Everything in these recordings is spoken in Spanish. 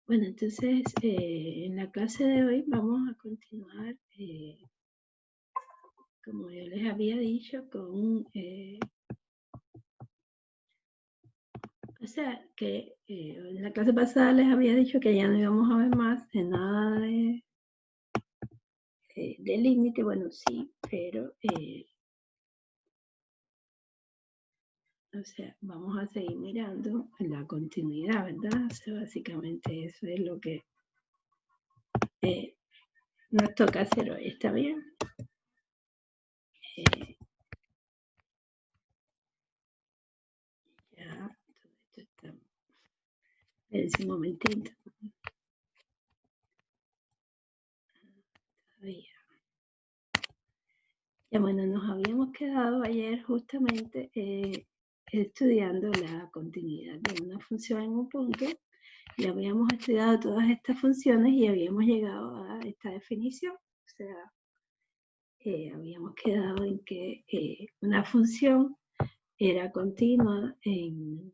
Bueno, entonces en la clase de hoy vamos a continuar, como yo les había dicho, con, o sea, que en la clase pasada les había dicho que ya no íbamos a ver más de nada de límite. Bueno, sí, pero, o sea, vamos a seguir mirando la continuidad, ¿verdad? O sea, básicamente eso es lo que nos toca hacer hoy, ¿está bien? Ya, todo esto está... Espérense un momentito. Ya bueno, nos habíamos quedado ayer justamente estudiando la continuidad de una función en un punto y habíamos estudiado todas estas funciones y habíamos llegado a esta definición. O sea, habíamos quedado en que una función era continua en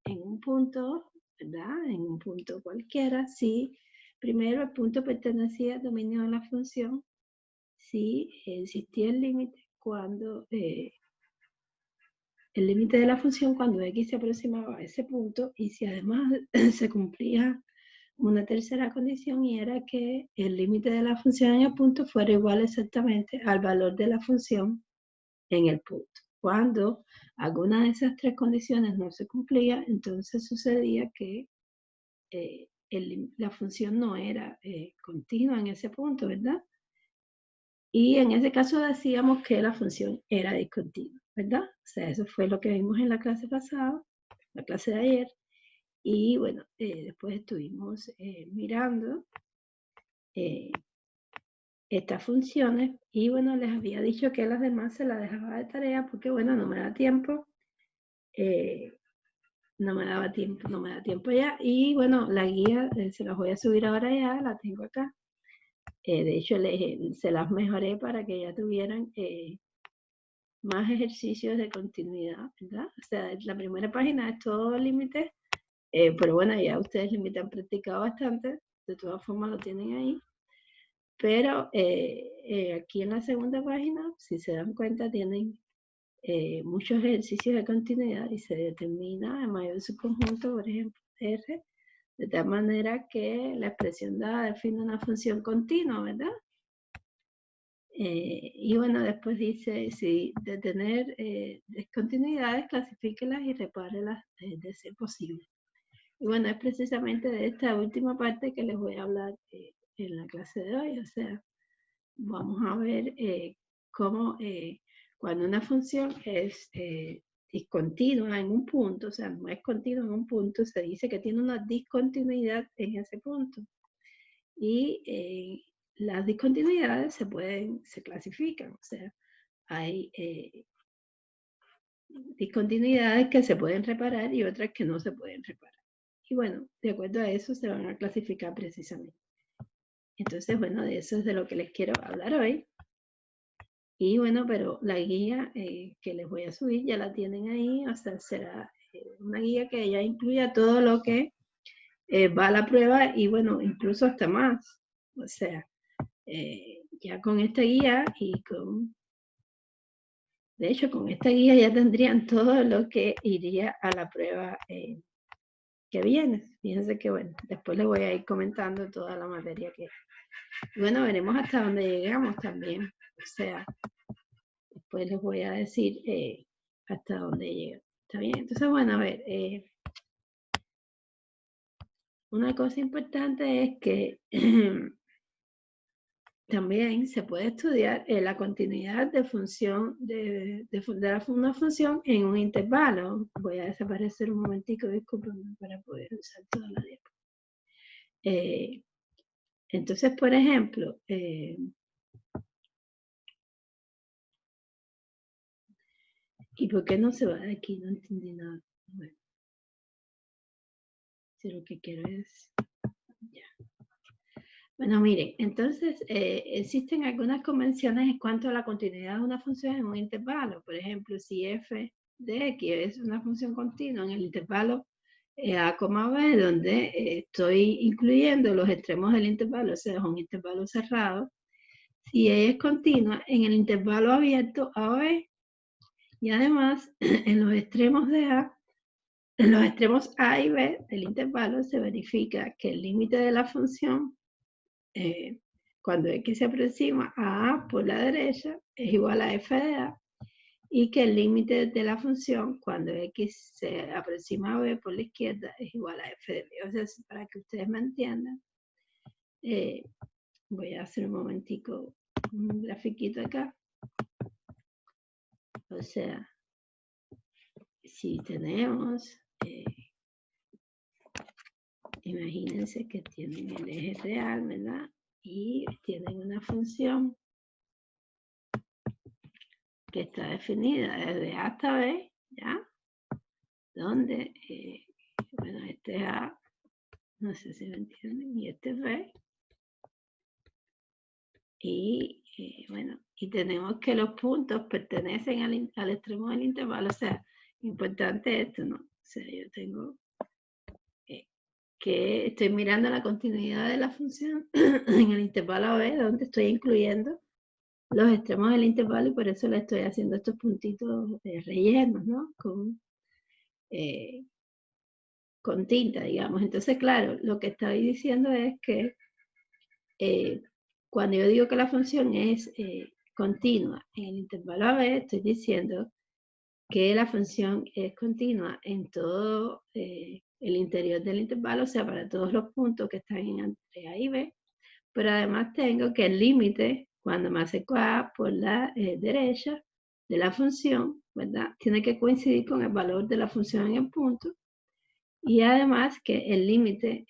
un punto, ¿verdad? En un punto cualquiera, si primero el punto pertenecía al dominio de la función, si existía el límite cuando el límite de la función cuando x se aproximaba a ese punto y si además se cumplía una tercera condición y era que el límite de la función en el punto fuera igual exactamente al valor de la función en el punto. Cuando alguna de esas tres condiciones no se cumplía, entonces sucedía que la función no era continua en ese punto, ¿verdad? Y en ese caso decíamos que la función era discontinua, ¿verdad? O sea, eso fue lo que vimos en la clase pasada, la clase de ayer. Y bueno, después estuvimos mirando estas funciones y bueno, les había dicho que las demás se las dejaba de tarea porque bueno, no me da tiempo. No me daba tiempo, no me da tiempo ya. Y bueno, la guía se las voy a subir ahora ya, la tengo acá. De hecho, se las mejoré para que ya tuvieran más ejercicios de continuidad, ¿verdad? O sea, la primera página es todo límite, pero bueno, ya ustedes límite han practicado bastante, de todas formas lo tienen ahí. Pero aquí en la segunda página, si se dan cuenta, tienen muchos ejercicios de continuidad y se determina en mayor subconjunto, por ejemplo, R, de tal manera que la expresión dada define una función continua, ¿verdad? Y bueno, después dice, si de tener discontinuidades, clasifíquelas y repárelas de ser posible. Y bueno, es precisamente de esta última parte que les voy a hablar en la clase de hoy. O sea, vamos a ver cómo cuando una función es discontinua en un punto, o sea, no es continua en un punto, se dice que tiene una discontinuidad en ese punto. Y las discontinuidades se clasifican, o sea, hay discontinuidades que se pueden reparar y otras que no se pueden reparar. Y bueno, de acuerdo a eso se van a clasificar precisamente. Entonces, bueno, de eso es de lo que les quiero hablar hoy. Y bueno, pero la guía que les voy a subir ya la tienen ahí, o sea, será una guía que ya incluya todo lo que va a la prueba y bueno, incluso hasta más. O sea, ya con esta guía y de hecho, con esta guía ya tendrían todo lo que iría a la prueba que viene. Fíjense que bueno, después les voy a ir comentando toda la materia que... Bueno, veremos hasta dónde llegamos también. O sea, después les voy a decir hasta dónde llega. ¿Está bien? Entonces, bueno, a ver, una cosa importante es que también se puede estudiar la continuidad de función de una función en un intervalo. Voy a desaparecer un momentico, disculpen, para poder usar toda la diapositiva. Entonces, por ejemplo, ¿y por qué no se va de aquí? No entendí nada. Bueno, si lo que quiero es... Ya. Bueno, miren, entonces existen algunas convenciones en cuanto a la continuidad de una función en un intervalo. Por ejemplo, si f de x es una función continua en el intervalo A, B, donde estoy incluyendo los extremos del intervalo, o sea, es un intervalo cerrado. Si E es continua, en el intervalo abierto A, B, y además en los extremos de A, en los extremos A y B del intervalo se verifica que el límite de la función, cuando X se aproxima a A por la derecha, es igual a f de A, y que el límite de la función, cuando X se aproxima a B por la izquierda, es igual a f de B. O sea, para que ustedes me entiendan, voy a hacer un momentico un grafiquito acá. O sea, si tenemos, imagínense que tienen el eje real, ¿verdad? Y tienen una función que está definida desde A hasta B, ¿ya? Donde, bueno, este es A, no sé si lo entienden, y este es B. Y, bueno, y tenemos que los puntos pertenecen al extremo del intervalo, o sea, importante esto, ¿no? O sea, yo tengo que estoy mirando la continuidad de la función en el intervalo B, donde estoy incluyendo los extremos del intervalo, y por eso le estoy haciendo estos puntitos rellenos, ¿no? Con tinta, digamos. Entonces, claro, lo que estoy diciendo es que cuando yo digo que la función es continua en el intervalo AB, estoy diciendo que la función es continua en todo el interior del intervalo, o sea, para todos los puntos que están entre A y B, pero además tengo que el límite, cuando me acerco a A por la derecha de la función, ¿verdad? Tiene que coincidir con el valor de la función en el punto, y además que el límite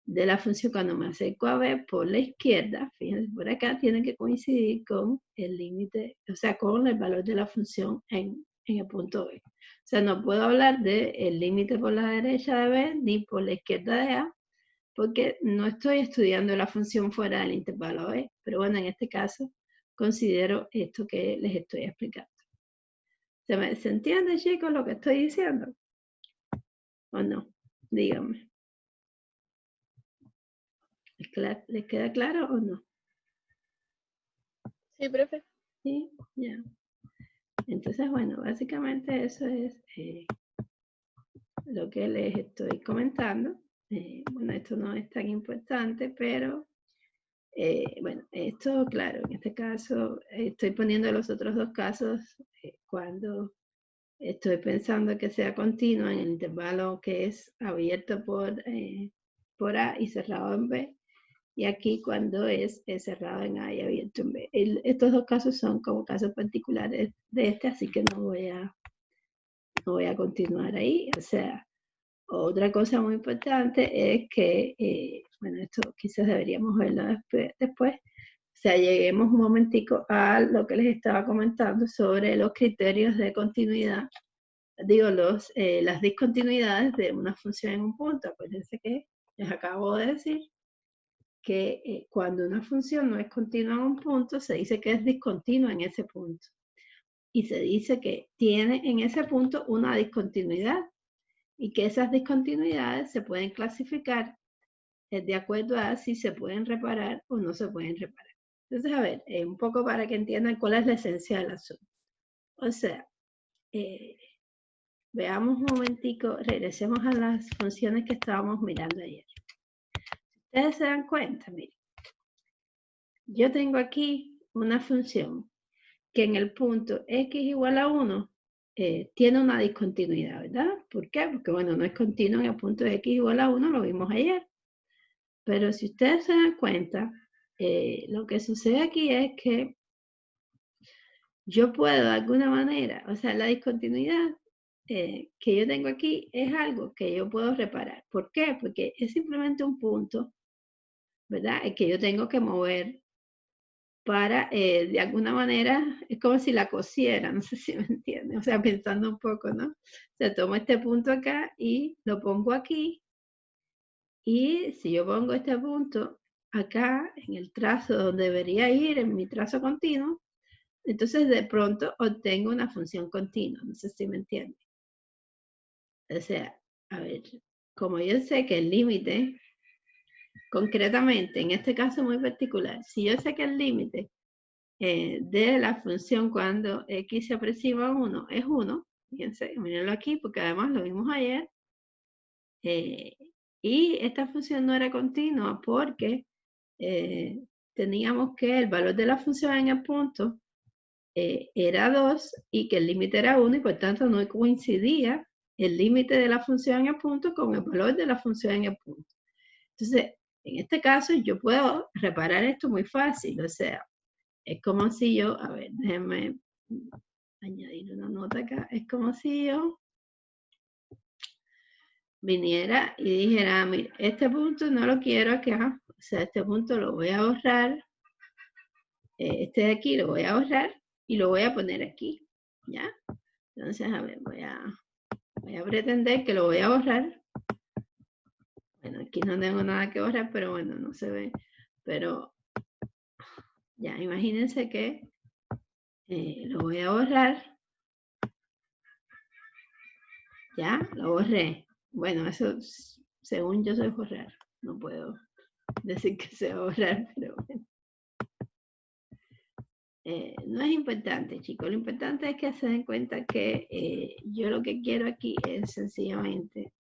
de la función cuando me acerco a B por la izquierda, fíjense por acá, tiene que coincidir con el límite, o sea, con el valor de la función en el punto B. O sea, no puedo hablar del límite por la derecha de B ni por la izquierda de A, porque no estoy estudiando la función fuera del intervalo B. Pero bueno, en este caso considero esto que les estoy explicando. ¿Se entiende, chicos, lo que estoy diciendo? ¿O no? Díganme. ¿Les queda claro o no? Sí, profe. Sí, ya. Entonces, bueno, básicamente eso es lo que les estoy comentando. Bueno, esto no es tan importante, pero bueno, esto, claro, en este caso estoy poniendo los otros dos casos cuando estoy pensando que sea continua en el intervalo que es abierto por A y cerrado en B. Y aquí cuando es cerrado en A y abierto en B. Estos dos casos son como casos particulares de este, así que no voy a continuar ahí. O sea, otra cosa muy importante es que, bueno, esto quizás deberíamos verlo después. O sea, lleguemos un momentico a lo que les estaba comentando sobre los criterios de continuidad. Digo, las discontinuidades de una función en un punto. Acuérdense que les acabo de decir que cuando una función no es continua en un punto, se dice que es discontinua en ese punto. Y se dice que tiene en ese punto una discontinuidad, y que esas discontinuidades se pueden clasificar de acuerdo a si se pueden reparar o no se pueden reparar. Entonces, a ver, un poco para que entiendan cuál es la esencia del asunto. O sea, veamos un momentico, regresemos a las funciones que estábamos mirando ayer. Ustedes se dan cuenta, miren, yo tengo aquí una función que en el punto x igual a 1 tiene una discontinuidad, ¿verdad? ¿Por qué? Porque, bueno, no es continuo en el punto x igual a 1, lo vimos ayer. Pero si ustedes se dan cuenta, lo que sucede aquí es que yo puedo de alguna manera, o sea, la discontinuidad que yo tengo aquí es algo que yo puedo reparar. ¿Por qué? Porque es simplemente un punto, ¿verdad? El que yo tengo que mover para, de alguna manera, es como si la cosiera, no sé si me entienden, o sea, pensando un poco, ¿no? O sea, tomo este punto acá y lo pongo aquí, y si yo pongo este punto acá, en el trazo donde debería ir, en mi trazo continuo, entonces de pronto obtengo una función continua, no sé si me entienden. O sea, a ver, como yo sé que el límite, concretamente, en este caso muy particular, si yo sé que el límite de la función cuando x se aproxima a 1 es 1, fíjense, mírenlo aquí, porque además lo vimos ayer, y esta función no era continua porque teníamos que el valor de la función en el punto era 2 y que el límite era 1 y por tanto no coincidía el límite de la función en el punto con el valor de la función en el punto. Entonces, en este caso yo puedo reparar esto muy fácil, o sea, es como si yo, a ver, déjenme añadir una nota acá, es como si yo viniera y dijera, mira, este punto no lo quiero acá, o sea, este punto lo voy a borrar, este de aquí lo voy a borrar y lo voy a poner aquí, ¿ya? Entonces, a ver, voy a pretender que lo voy a borrar. Bueno, aquí no tengo nada que borrar, pero bueno, no se ve. Pero ya, imagínense que lo voy a borrar. Ya, lo borré. Bueno, eso según yo soy borrar. No puedo decir que se va a borrar, pero bueno. No es importante, chicos. Lo importante es que se den cuenta que yo lo que quiero aquí es sencillamente...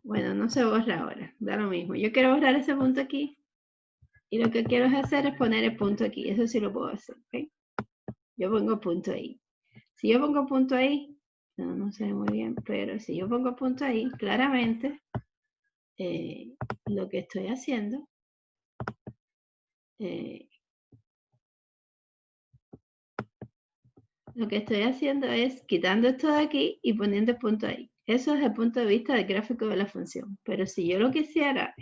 bueno, no se borra ahora. Da lo mismo. Yo quiero borrar ese punto aquí. Y lo que quiero hacer es poner el punto aquí. Eso sí lo puedo hacer. ¿Okay? Yo pongo punto ahí. Si yo pongo punto ahí, no se ve muy bien, pero si yo pongo punto ahí, claramente lo que estoy haciendo es quitando esto de aquí y poniendo el punto ahí. Eso es el punto de vista del gráfico de la función. Pero si yo lo quisiera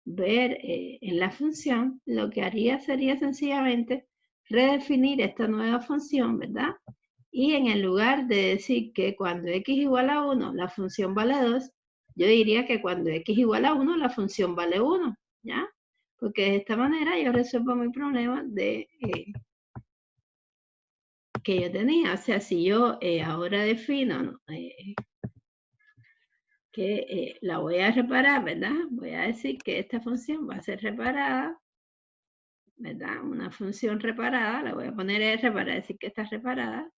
ver en la función, lo que haría sería sencillamente redefinir esta nueva función, ¿verdad? Y en el lugar de decir que cuando x igual a 1, la función vale 2, yo diría que cuando x igual a 1, la función vale 1, ¿ya? Porque de esta manera yo resuelvo mi problema de que yo tenía. O sea, si yo ahora defino que la voy a reparar, ¿verdad? Voy a decir que esta función va a ser reparada, ¿verdad? Una función reparada, la voy a poner R para decir que está reparada.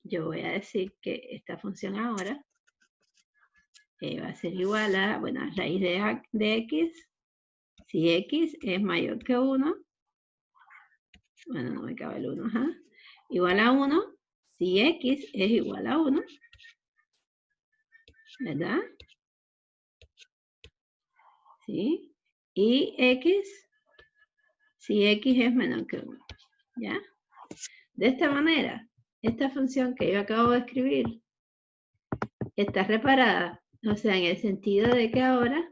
Yo voy a decir que esta función ahora va a ser igual a, bueno, raíz de x. Si x es mayor que 1, bueno, no me cabe el 1, ¿ja? Igual a 1, si x es igual a 1, ¿verdad? ¿Sí? Y x, si x es menor que 1, ¿ya? De esta manera, esta función que yo acabo de escribir está reparada, o sea, en el sentido de que ahora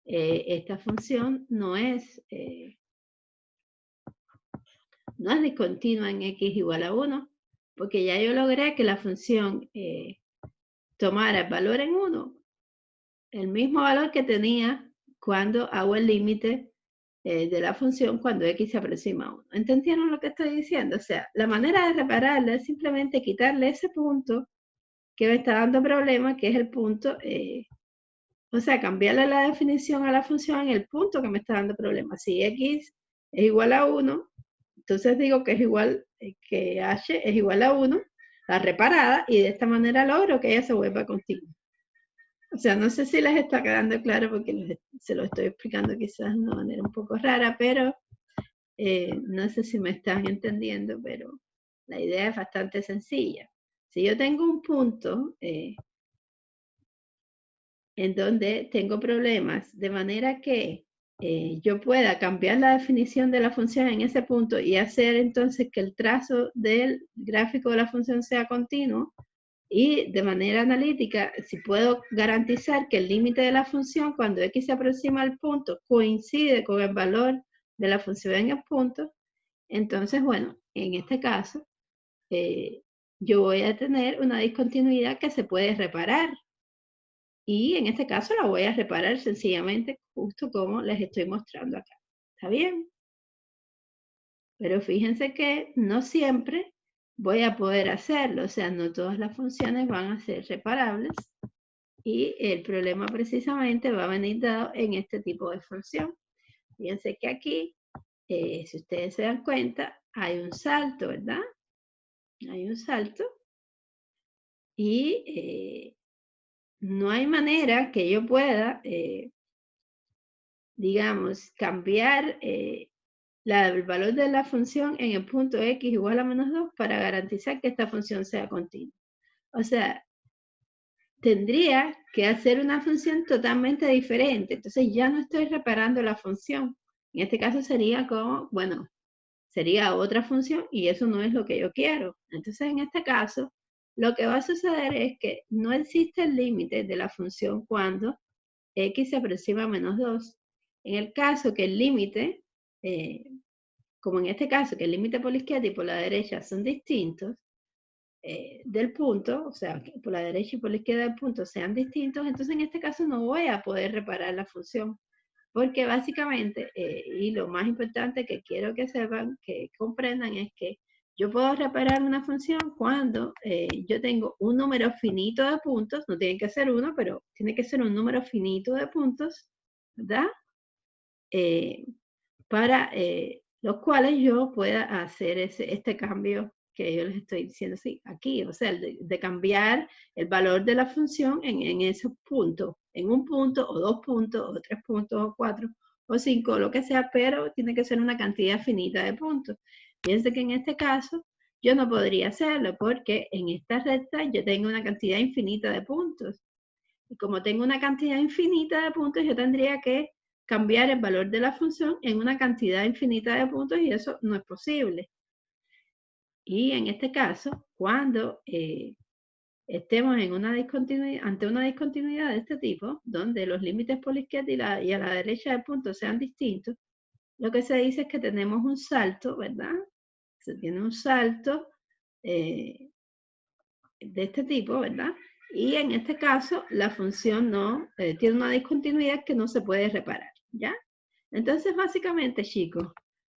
esta función no es discontinua en x igual a 1, porque ya yo logré que la función tomara el valor en 1, el mismo valor que tenía cuando hago el límite de la función cuando x se aproxima a 1. ¿Entendieron lo que estoy diciendo? O sea, la manera de repararla es simplemente quitarle ese punto que me está dando problema, que es el punto, o sea, cambiarle la definición a la función en el punto que me está dando problema. Si x es igual a 1, entonces digo que es igual, que h es igual a 1, la reparada, y de esta manera logro que ella se vuelva continua. O sea, no sé si les está quedando claro porque se lo estoy explicando quizás de una manera un poco rara, pero no sé si me están entendiendo, pero la idea es bastante sencilla. Si yo tengo un punto en donde tengo problemas, de manera que yo pueda cambiar la definición de la función en ese punto y hacer entonces que el trazo del gráfico de la función sea continuo, y de manera analítica, si puedo garantizar que el límite de la función cuando x se aproxima al punto coincide con el valor de la función en el punto, entonces, bueno, en este caso, yo voy a tener una discontinuidad que se puede reparar. Y en este caso la voy a reparar sencillamente justo como les estoy mostrando acá. ¿Está bien? Pero fíjense que no siempre voy a poder hacerlo. O sea, no todas las funciones van a ser reparables. Y el problema precisamente va a venir dado en este tipo de función. Fíjense que aquí, si ustedes se dan cuenta, hay un salto, ¿verdad? Hay un salto. Y no hay manera que yo pueda, digamos, cambiar el valor de la función en el punto x igual a menos 2 para garantizar que esta función sea continua. O sea, tendría que hacer una función totalmente diferente. Entonces ya no estoy reparando la función. En este caso sería como, bueno, sería otra función y eso no es lo que yo quiero. Entonces en este caso, lo que va a suceder es que no existe el límite de la función cuando x se aproxima a menos 2. En el caso que el límite, como en este caso, que el límite por la izquierda y por la derecha son distintos, del punto, o sea, que por la derecha y por la izquierda del punto sean distintos, entonces en este caso no voy a poder reparar la función. Porque básicamente, y lo más importante que quiero que sepan, que comprendan, es que yo puedo reparar una función cuando yo tengo un número finito de puntos, no tiene que ser uno, pero tiene que ser un número finito de puntos, ¿verdad? Para los cuales yo pueda hacer este cambio que yo les estoy diciendo aquí, o sea, de cambiar el valor de la función en esos puntos, en un punto o 2 puntos o 3 puntos o 4 o 5, lo que sea, pero tiene que ser una cantidad finita de puntos. Fíjense que en este caso yo no podría hacerlo porque en esta recta yo tengo una cantidad infinita de puntos. Y como tengo una cantidad infinita de puntos, yo tendría que cambiar el valor de la función en una cantidad infinita de puntos y eso no es posible. Y en este caso, cuando estemos en una discontinuidad, ante una discontinuidad de este tipo, donde los límites por la izquierda y a la derecha del punto sean distintos, lo que se dice es que tenemos un salto, ¿verdad? Se tiene un salto de este tipo, ¿verdad? Y en este caso, la función no tiene una discontinuidad que no se puede reparar, ¿ya? Entonces, básicamente, chicos,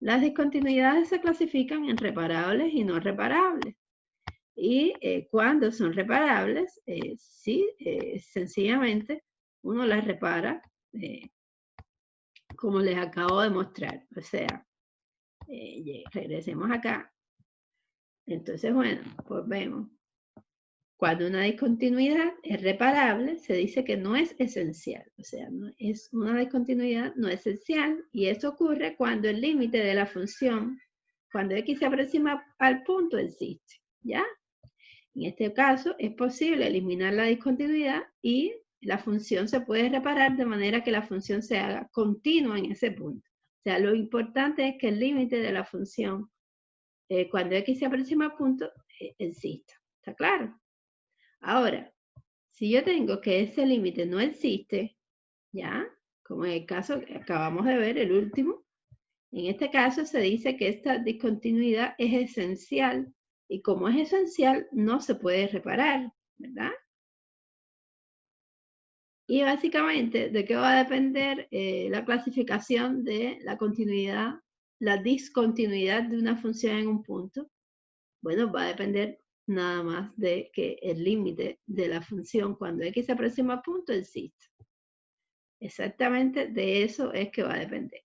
las discontinuidades se clasifican en reparables y no reparables. Y cuando son reparables, sí, sencillamente, uno las repara, como les acabo de mostrar. O sea, regresemos acá. Entonces, bueno, pues vemos. Cuando una discontinuidad es reparable, se dice que no es esencial. O sea, no es una discontinuidad no esencial. Y eso ocurre cuando el límite de la función, cuando x se aproxima al punto, existe. ¿Ya? En este caso, es posible eliminar la discontinuidad y la función se puede reparar de manera que la función se haga continua en ese punto. O sea, lo importante es que el límite de la función, cuando x se aproxima al punto, exista. ¿Está claro? Ahora, si yo tengo que ese límite no existe, ¿ya? Como en el caso que acabamos de ver, el último, en este caso se dice que esta discontinuidad es esencial y como es esencial no se puede reparar, ¿verdad? Y básicamente, ¿de qué va a depender la clasificación de la continuidad, la discontinuidad de una función en un punto? Bueno, va a depender nada más de que el límite de la función cuando x se aproxima a punto existe. Exactamente de eso es que va a depender.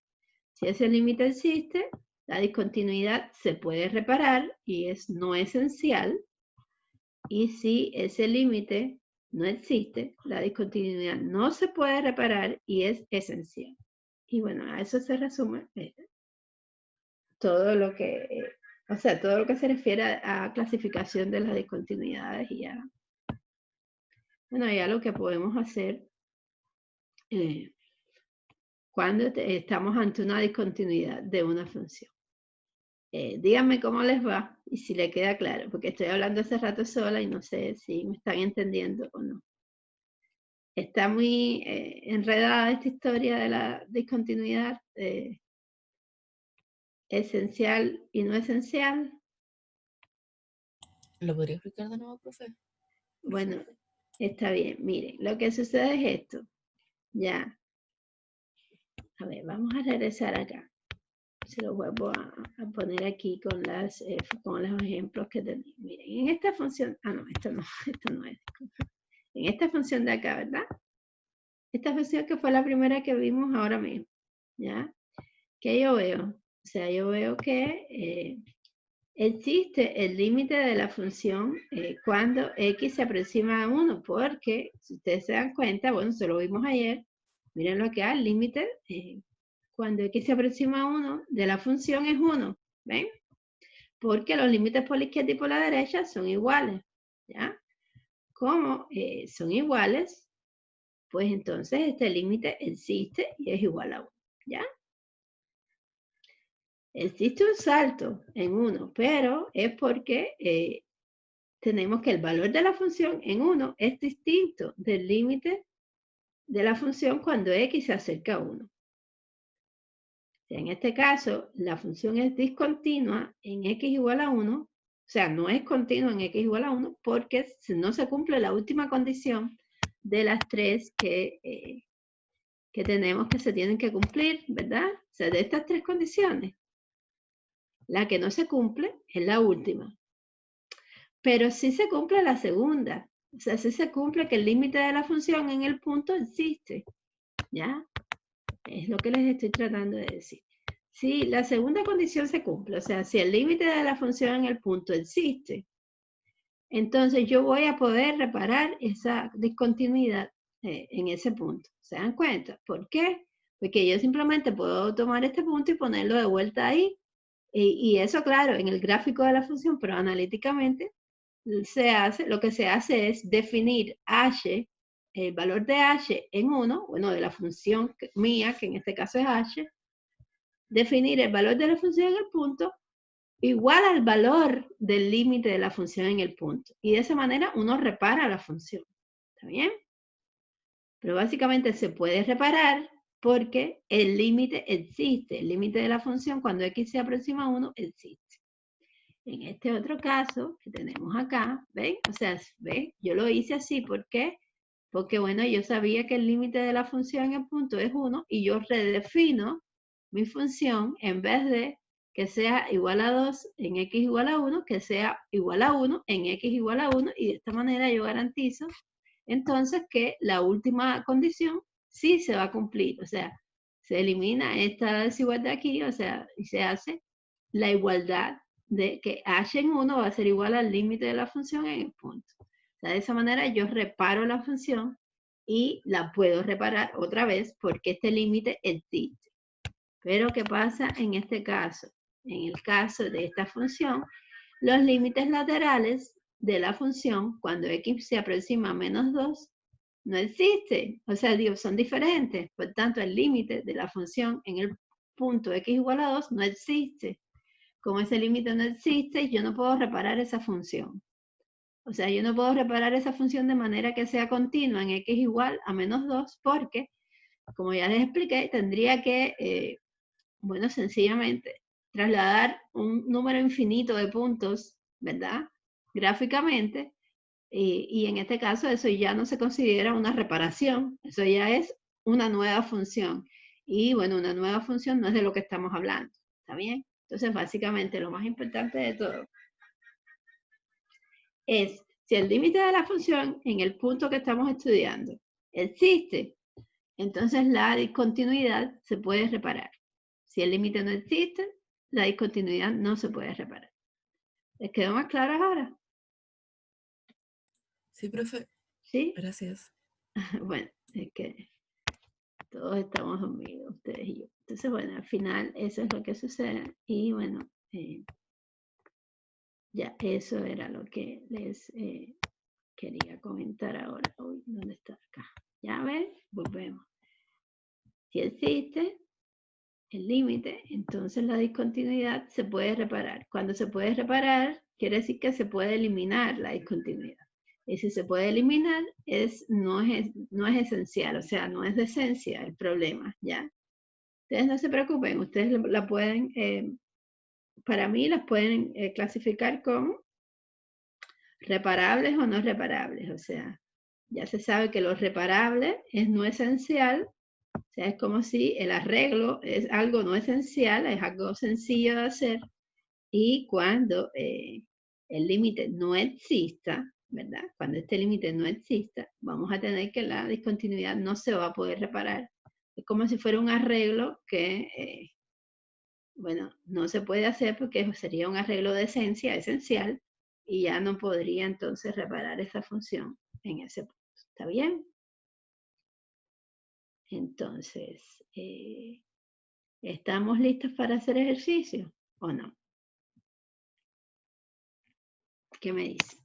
Si ese límite existe, la discontinuidad se puede reparar y es no esencial. Y si ese límite no existe, la discontinuidad no se puede reparar y es esencial. Y bueno, a eso se resume todo lo que, o sea, todo lo que se refiere a clasificación de las discontinuidades y ya, bueno, ya lo que podemos hacer cuando estamos ante una discontinuidad de una función. Díganme cómo les va y si le queda claro, porque estoy hablando hace rato sola y no sé si me están entendiendo o no. Está muy enredada esta historia de la discontinuidad esencial y no esencial. ¿Lo podría explicar de nuevo, profe? Bueno, está bien. Miren, lo que sucede es esto. Ya. A ver, vamos a regresar acá. se los vuelvo a poner aquí con los ejemplos que tenemos. Miren, en esta función, no, esta no es. En esta función de acá, ¿verdad? Esta función que fue la primera que vimos ahora mismo, ¿ya? ¿Qué yo veo? O sea, yo veo que existe el límite de la función cuando x se aproxima a 1, porque si ustedes se dan cuenta, bueno, se lo vimos ayer, miren lo que hay, el límite cuando x se aproxima a 1 de la función es 1, ¿ven? Porque los límites por la izquierda y por la derecha son iguales, ¿ya? Como son iguales, pues entonces este límite existe y es igual a 1, ¿ya? Existe un salto en 1, pero es porque tenemos que el valor de la función en 1 es distinto del límite de la función cuando x se acerca a 1. En este caso, la función es discontinua en x igual a 1, o sea, no es continua en x igual a 1 porque no se cumple la última condición de las tres que tenemos que se tienen que cumplir, ¿verdad? O sea, de estas tres condiciones, la que no se cumple es la última. Pero sí se cumple la segunda. O sea, sí se cumple que el límite de la función en el punto existe. ¿Ya? Es lo que les estoy tratando de decir. Si la segunda condición se cumple, o sea, si el límite de la función en el punto existe, entonces yo voy a poder reparar esa discontinuidad en ese punto. ¿Se dan cuenta? ¿Por qué? Porque yo simplemente puedo tomar este punto y ponerlo de vuelta ahí. Y eso, claro, en el gráfico de la función, pero analíticamente, lo que se hace es definir h, el valor de h en 1, bueno, de la función mía, que en este caso es h, definir el valor de la función en el punto igual al valor del límite de la función en el punto. Y de esa manera uno repara la función. ¿Está bien? Pero básicamente se puede reparar porque el límite existe. El límite de la función cuando x se aproxima a 1 existe. En este otro caso que tenemos acá, ¿ven? O sea, ¿ven? Yo lo hice así, ¿por qué? Porque, bueno, yo sabía que el límite de la función en el punto es 1 y yo redefino mi función en vez de que sea igual a 2 en x igual a 1, que sea igual a 1 en x igual a 1 y de esta manera yo garantizo entonces que la última condición sí se va a cumplir, o sea, se elimina esta desigualdad aquí, o sea, y se hace la igualdad de que h en 1 va a ser igual al límite de la función en el punto. O sea, de esa manera yo reparo la función y la puedo reparar otra vez porque este límite existe. Pero ¿qué pasa en este caso? En el caso de esta función, los límites laterales de la función, cuando x se aproxima a menos 2, no existen. O sea, digo, son diferentes. Por tanto, el límite de la función en el punto x igual a 2 no existe. Como ese límite no existe, yo no puedo reparar esa función. O sea, yo no puedo reparar esa función de manera que sea continua en x igual a menos 2 porque, como ya les expliqué, tendría que, bueno, sencillamente trasladar un número infinito de puntos, ¿verdad? Gráficamente, y en este caso eso ya no se considera una reparación, eso ya es una nueva función. Y bueno, una nueva función no es de lo que estamos hablando, ¿está bien? Entonces, básicamente, lo más importante de todo es si el límite de la función en el punto que estamos estudiando existe, entonces la discontinuidad se puede reparar. Si el límite no existe, la discontinuidad no se puede reparar. ¿Les quedó más claro ahora? Sí, profe. ¿Sí? Gracias. Bueno, es que todos estamos dormidos, ustedes y yo. Entonces, bueno, al final eso es lo que sucede. Y bueno, ya eso era lo que les quería comentar ahora. Uy, ¿dónde está acá? Ya ven, volvemos. Si existe el límite, entonces la discontinuidad se puede reparar. Cuando se puede reparar, quiere decir que se puede eliminar la discontinuidad. Y si se puede eliminar, no es esencial, o sea, no es de esencia el problema, ¿ya? Ustedes no se preocupen, ustedes la pueden, para mí las pueden clasificar como reparables o no reparables, o sea, ya se sabe que lo reparable es no esencial O sea, es como si el arreglo es algo no esencial, es algo sencillo de hacer, y cuando el límite no exista, ¿verdad? Cuando este límite no exista, vamos a tener que la discontinuidad no se va a poder reparar. Es como si fuera un arreglo que, bueno, no se puede hacer porque sería un arreglo de esencia, esencial, y ya no podría entonces reparar esa función en ese punto. ¿Está bien? Entonces, ¿estamos listos para hacer ejercicio o no? ¿Qué me dice?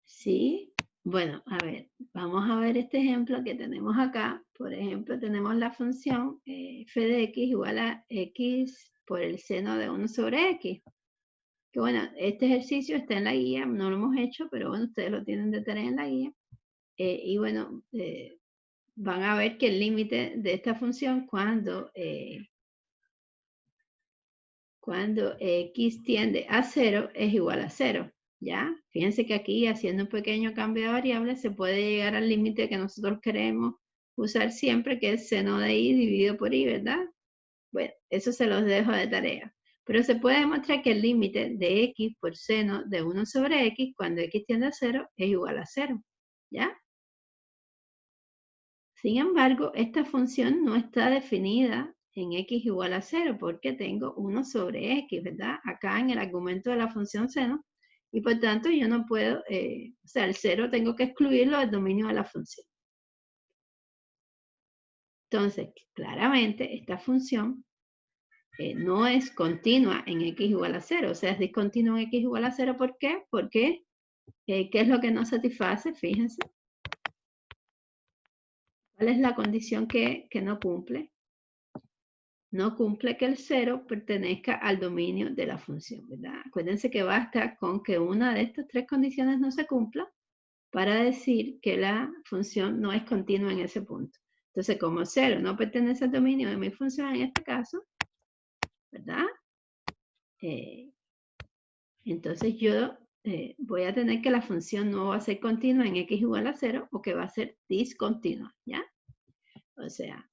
Sí, bueno, a ver, vamos a ver este ejemplo que tenemos acá. Por ejemplo, tenemos la función f de x igual a x por el seno de 1 sobre x. Que bueno, este ejercicio está en la guía, no lo hemos hecho, pero bueno, ustedes lo tienen de tarea en la guía. Y bueno, van a ver que el límite de esta función cuando x tiende a 0 es igual a 0. ¿Ya? Fíjense que aquí, haciendo un pequeño cambio de variable, se puede llegar al límite que nosotros queremos usar siempre, que es seno de y dividido por y, ¿verdad? Bueno, eso se los dejo de tarea. Pero se puede demostrar que el límite de x por seno de 1 sobre x, cuando x tiende a 0, es igual a 0. ¿Ya? Sin embargo, esta función no está definida en x igual a 0, porque tengo 1 sobre x, ¿verdad? Acá en el argumento de la función seno, y por tanto yo no puedo, o sea, el 0 tengo que excluirlo del dominio de la función. Entonces, claramente, esta función no es continua en x igual a 0, o sea, es discontinua en x igual a 0, ¿por qué? Porque, ¿qué es lo que no satisface? Fíjense. ¿Cuál es la condición que no cumple? No cumple que el 0 pertenezca al dominio de la función, ¿verdad? Acuérdense que basta con que una de estas tres condiciones no se cumpla para decir que la función no es continua en ese punto. Entonces, como 0 no pertenece al dominio de mi función en este caso, ¿verdad? Entonces yo voy a tener que la función no va a ser continua en x igual a 0 o que va a ser discontinua, ¿ya? O sea,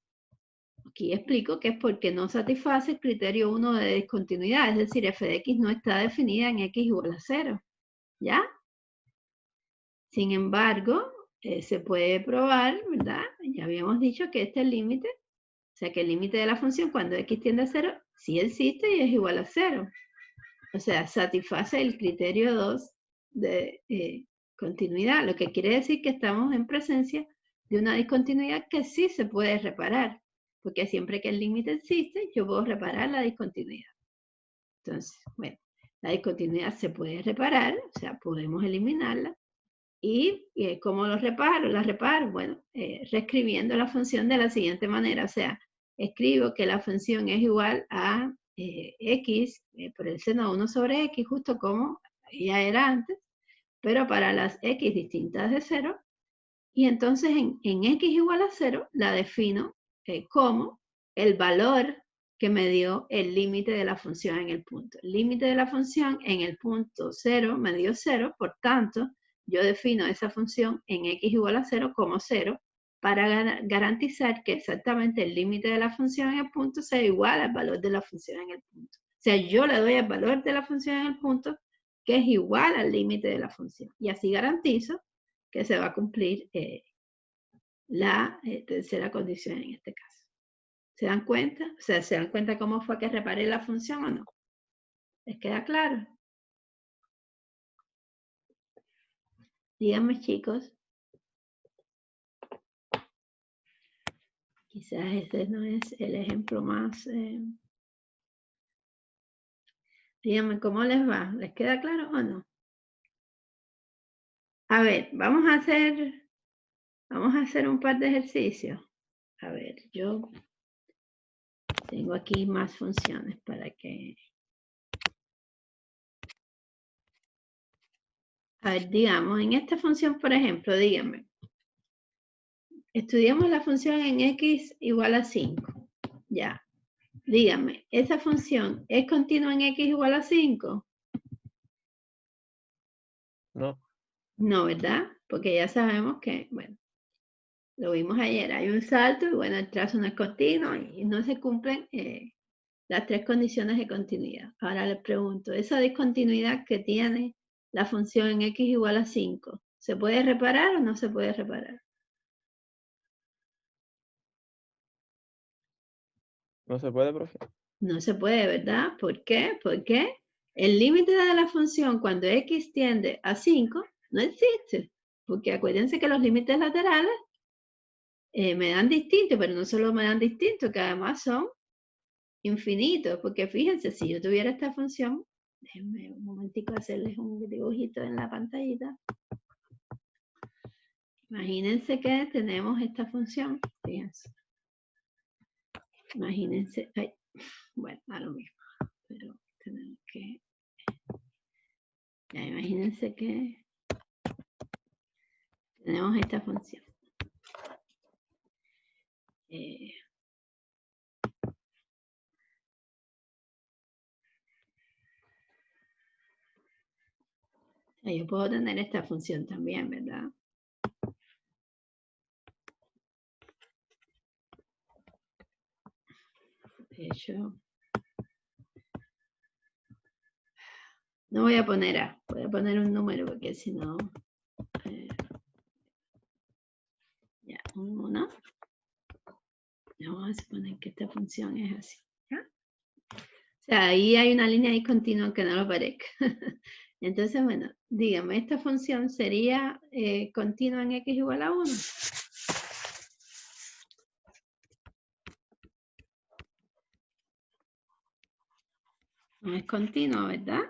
aquí explico que es porque no satisface el criterio 1 de discontinuidad, es decir, f de x no está definida en x igual a 0, ¿ya? Sin embargo, se puede probar, ¿verdad? Ya habíamos dicho que este es el límite, o sea que el límite de la función cuando x tiende a 0 sí existe y es igual a 0. O sea, satisface el criterio 2 de continuidad, lo que quiere decir que estamos en presencia de una discontinuidad que sí se puede reparar, porque siempre que el límite existe, yo puedo reparar la discontinuidad. Entonces, bueno, la discontinuidad se puede reparar, o sea, podemos eliminarla. ¿Y cómo lo reparo? La reparo, bueno, reescribiendo la función de la siguiente manera, o sea, escribo que la función es igual a x por el seno de 1 sobre x, justo como ya era antes, pero para las x distintas de 0, y entonces en x igual a 0 la defino como el valor que me dio el límite de la función en el punto. El límite de la función en el punto 0 me dio 0, por tanto, yo defino esa función en x igual a 0 como 0 para garantizar que exactamente el límite de la función en el punto sea igual al valor de la función en el punto. O sea, yo le doy el valor de la función en el punto que es igual al límite de la función. Y así garantizo que se va a cumplir la tercera condición en este caso. ¿Se dan cuenta? O sea, ¿se dan cuenta cómo fue que reparé la función o no? ¿Les queda claro? Díganme, chicos. Quizás este no es el ejemplo más... díganme cómo les va. ¿Les queda claro o no? A ver, vamos a hacer un par de ejercicios. A ver, yo tengo aquí más funciones para que... A ver, digamos, en esta función, por ejemplo, díganme. Estudiamos la función en x igual a 5. Ya. Díganme, ¿esa función es continua en x igual a 5? No. No, ¿verdad? Porque ya sabemos que, bueno, lo vimos ayer, hay un salto y bueno, el trazo no es continuo y no se cumplen las tres condiciones de continuidad. Ahora les pregunto, esa discontinuidad que tiene la función en x igual a 5, ¿se puede reparar o no se puede reparar? No se puede, profe. No se puede, ¿verdad? ¿Por qué? Porque el límite de la función cuando x tiende a 5 no existe. Porque acuérdense que los límites laterales me dan distinto, pero no solo me dan distinto, que además son infinitos. Porque fíjense, si yo tuviera esta función, déjenme un momentico hacerles un dibujito en la pantallita. Imagínense que tenemos esta función, fíjense. Imagínense, ay, bueno, a lo mismo, pero tenemos que, ya imagínense que tenemos esta función. Yo puedo tener esta función también, ¿verdad? De hecho, no voy a poner A, voy a poner un número porque si no, ya, un 1. Vamos a suponer que esta función es así, ¿ya? O sea, ahí hay una línea discontinua que no lo parezca. Entonces, bueno, dígame, ¿esta función sería continua en x igual a 1? No es continua, ¿verdad?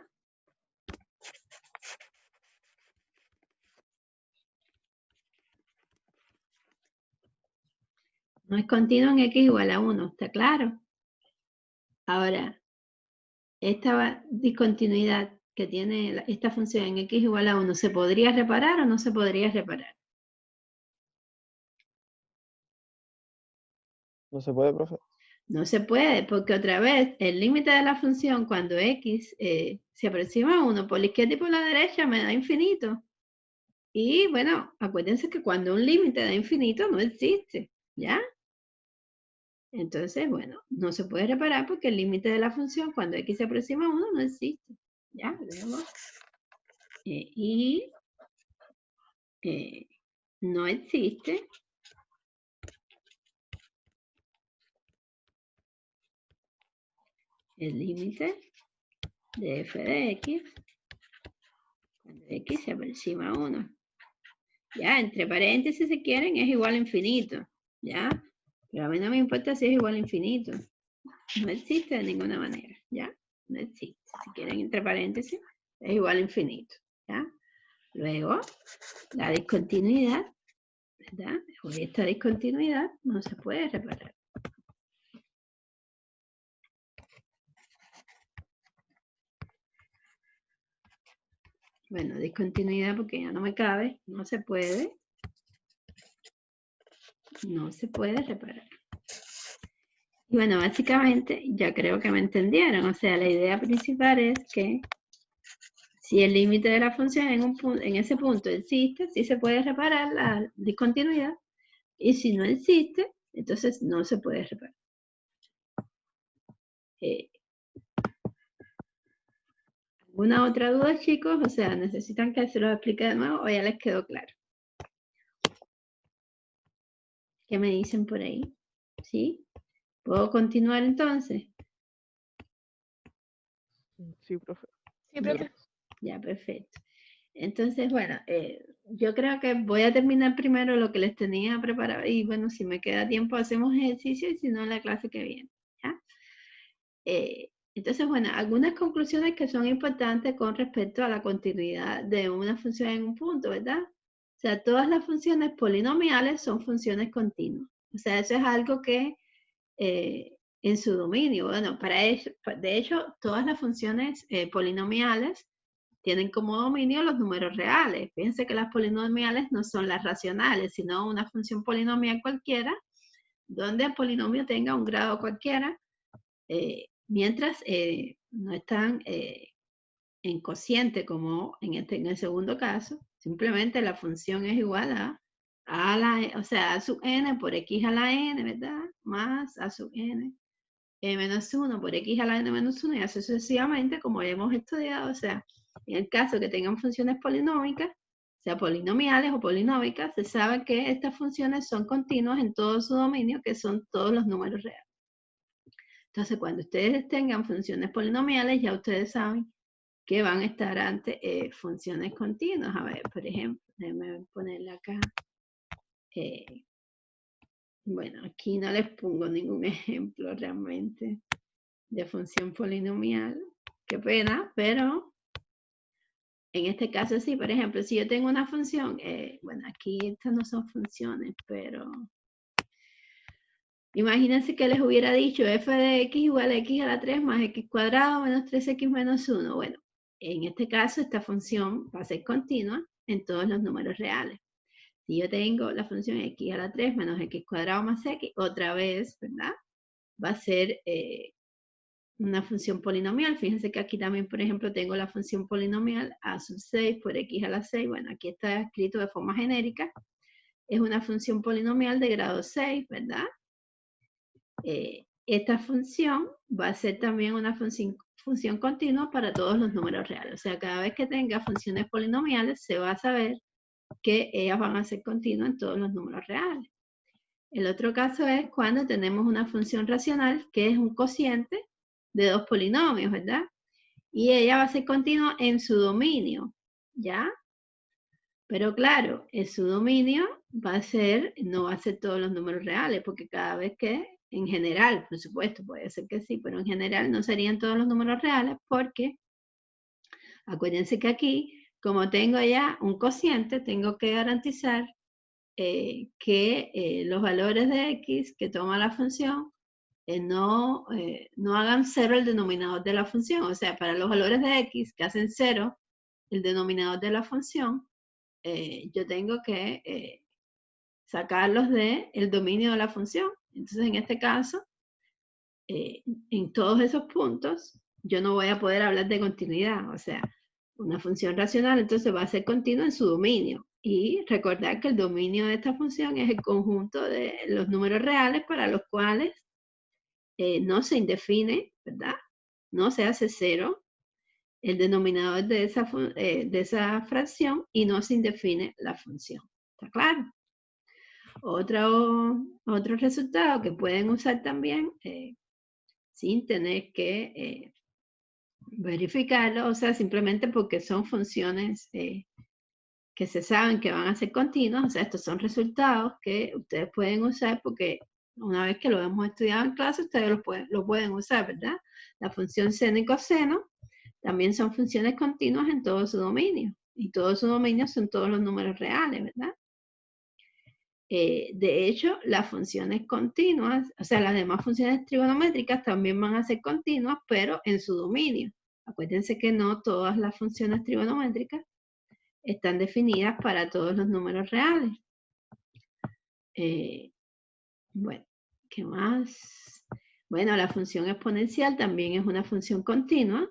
No es continuo en x igual a 1, ¿está claro? Ahora, esta discontinuidad que tiene esta función en x igual a 1, ¿se podría reparar o no se podría reparar? No se puede, profe. No se puede, porque otra vez, el límite de la función cuando x se aproxima a 1 por la izquierda y por la derecha me da infinito. Y bueno, acuérdense que cuando un límite da infinito no existe, ¿ya? Entonces, bueno, no se puede reparar porque el límite de la función cuando x se aproxima a 1 no existe. ¿Ya? Luego, y no existe el límite de f de x cuando x se aproxima a 1. Ya, entre paréntesis si quieren es igual a infinito. ¿Ya? Pero a mí no me importa si es igual a infinito. No existe de ninguna manera. ¿Ya? No existe. Si quieren entre paréntesis es igual a infinito. ¿Ya? Luego, la discontinuidad, ¿verdad? Esta discontinuidad no se puede reparar. Bueno, discontinuidad porque ya no me cabe, no se puede. No se puede reparar. Y bueno, básicamente ya creo que me entendieron. O sea, la idea principal es que si el límite de la función en ese punto existe, sí se puede reparar la discontinuidad. Y si no existe, entonces no se puede reparar. ¿Alguna otra duda, chicos? O sea, ¿necesitan que se los explique de nuevo o ya les quedó claro? ¿Qué me dicen por ahí? ¿Sí? ¿Puedo continuar entonces? Sí, profe. Sí, profe. Ya, perfecto. Entonces, bueno, yo creo que voy a terminar primero lo que les tenía preparado y bueno, si me queda tiempo hacemos ejercicio y si no, en la clase que viene. ¿Ya? Entonces, bueno, algunas conclusiones que son importantes con respecto a la continuidad de una función en un punto, ¿verdad? O sea, todas las funciones polinomiales son funciones continuas. O sea, eso es algo que en su dominio, bueno, de hecho, todas las funciones polinomiales tienen como dominio los números reales. Fíjense que las polinomiales no son las racionales, sino una función polinomial cualquiera, donde el polinomio tenga un grado cualquiera, mientras no están en cociente, como en el segundo caso, Simplemente la función es igual a la, o sea, a sub n por x a la n, ¿verdad? Más a sub n menos 1 por x a la n menos 1 y así sucesivamente, como hemos estudiado. O sea, en el caso que tengan funciones polinómicas, sea polinomiales o polinómicas, se sabe que estas funciones son continuas en todo su dominio, que son todos los números reales. Entonces, cuando ustedes tengan funciones polinomiales, ya ustedes saben que van a estar ante funciones continuas. A ver, por ejemplo, déjenme ponerla acá. Bueno, aquí no les pongo ningún ejemplo realmente de función polinomial. Qué pena, pero en este caso sí. Por ejemplo, si yo tengo una función, bueno, aquí estas no son funciones, pero imagínense que les hubiera dicho f de x igual a x a la 3 más x cuadrado menos 3x menos 1. Bueno, en este caso esta función va a ser continua en todos los números reales. Si yo tengo la función x a la 3 menos x cuadrado más x, otra vez, ¿verdad? Va a ser una función polinomial. Fíjense que aquí también, por ejemplo, tengo la función polinomial a sub 6 por x a la 6. Bueno, aquí está escrito de forma genérica. Es una función polinomial de grado 6, ¿verdad? Esta función va a ser también una función continua para todos los números reales. O sea, cada vez que tenga funciones polinomiales, se va a saber que ellas van a ser continuas en todos los números reales. El otro caso es cuando tenemos una función racional que es un cociente de dos polinomios, ¿verdad? Y ella va a ser continua en su dominio, ¿ya? Pero claro, en su dominio va a ser, no va a ser todos los números reales, porque cada vez que, en general, por supuesto, puede ser que sí, pero en general no serían todos los números reales, porque acuérdense que aquí, como tengo ya un cociente, tengo que garantizar que los valores de x que toma la función no hagan cero el denominador de la función. O sea, para los valores de x que hacen cero el denominador de la función, yo tengo que sacarlos del dominio de la función. Entonces, en este caso, en todos esos puntos, yo no voy a poder hablar de continuidad. O sea, una función racional entonces va a ser continua en su dominio. Y recordar que el dominio de esta función es el conjunto de los números reales para los cuales no se indefine, ¿verdad? No se hace cero el denominador de esa fracción y no se indefine la función. ¿Está claro? Otro resultado que pueden usar también sin tener que verificarlo, o sea, simplemente porque son funciones que se saben que van a ser continuas. O sea, estos son resultados que ustedes pueden usar porque una vez que lo hemos estudiado en clase, ustedes lo pueden usar, ¿verdad? La función seno y coseno también son funciones continuas en todo su dominio. Y todo su dominio son todos los números reales, ¿verdad? De hecho, las funciones continuas, o sea, las demás funciones trigonométricas también van a ser continuas, pero en su dominio. Acuérdense que no todas las funciones trigonométricas están definidas para todos los números reales. Bueno, ¿qué más? Bueno, la función exponencial también es una función continua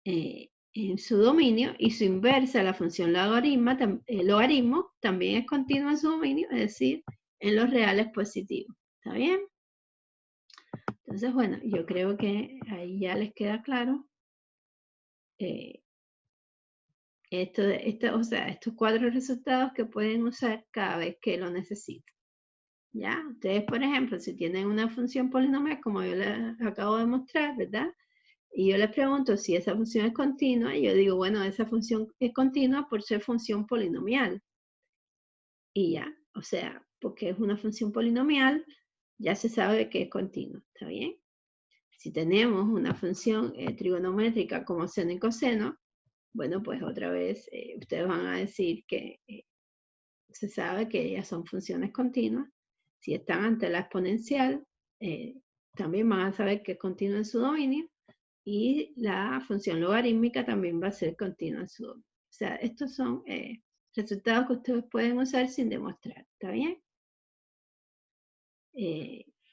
en su dominio y su inversa, la función logaritmo, también es continua en su dominio, es decir, en los reales positivos. ¿Está bien? Entonces, bueno, yo creo que ahí ya les queda claro o sea, estos 4 resultados que pueden usar cada vez que lo necesiten. ¿Ya? Ustedes, por ejemplo, si tienen una función polinomial, como yo les acabo de mostrar, ¿verdad? Y yo les pregunto si esa función es continua, y yo digo, bueno, esa función es continua por ser función polinomial. Y ya, o sea, porque es una función polinomial, ya se sabe que es continua, ¿está bien? Si tenemos una función trigonométrica como seno y coseno, bueno, pues otra vez ustedes van a decir que se sabe que ellas son funciones continuas. Si están ante la exponencial, también van a saber que es continua en su dominio. Y la función logarítmica también va a ser continua en su dominio. O sea, estos son resultados que ustedes pueden usar sin demostrar. ¿Está bien?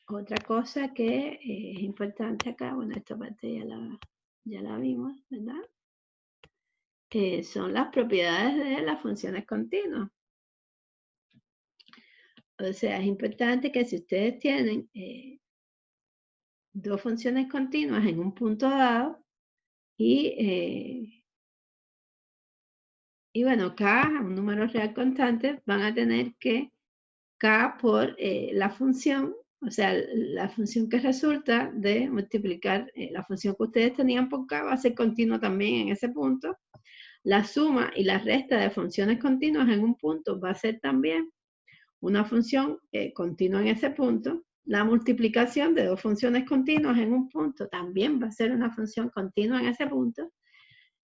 Otra cosa que es importante acá, bueno, esta parte ya la vimos, ¿verdad? son las propiedades de las funciones continuas. O sea, es importante que si ustedes tienen dos funciones continuas en un punto dado y bueno, K, un número real constante, van a tener que K por la función, o sea, la función que resulta de multiplicar la función que ustedes tenían por K va a ser continua también en ese punto. La suma y la resta de funciones continuas en un punto va a ser también una función continua en ese punto. La multiplicación de dos funciones continuas en un punto también va a ser una función continua en ese punto.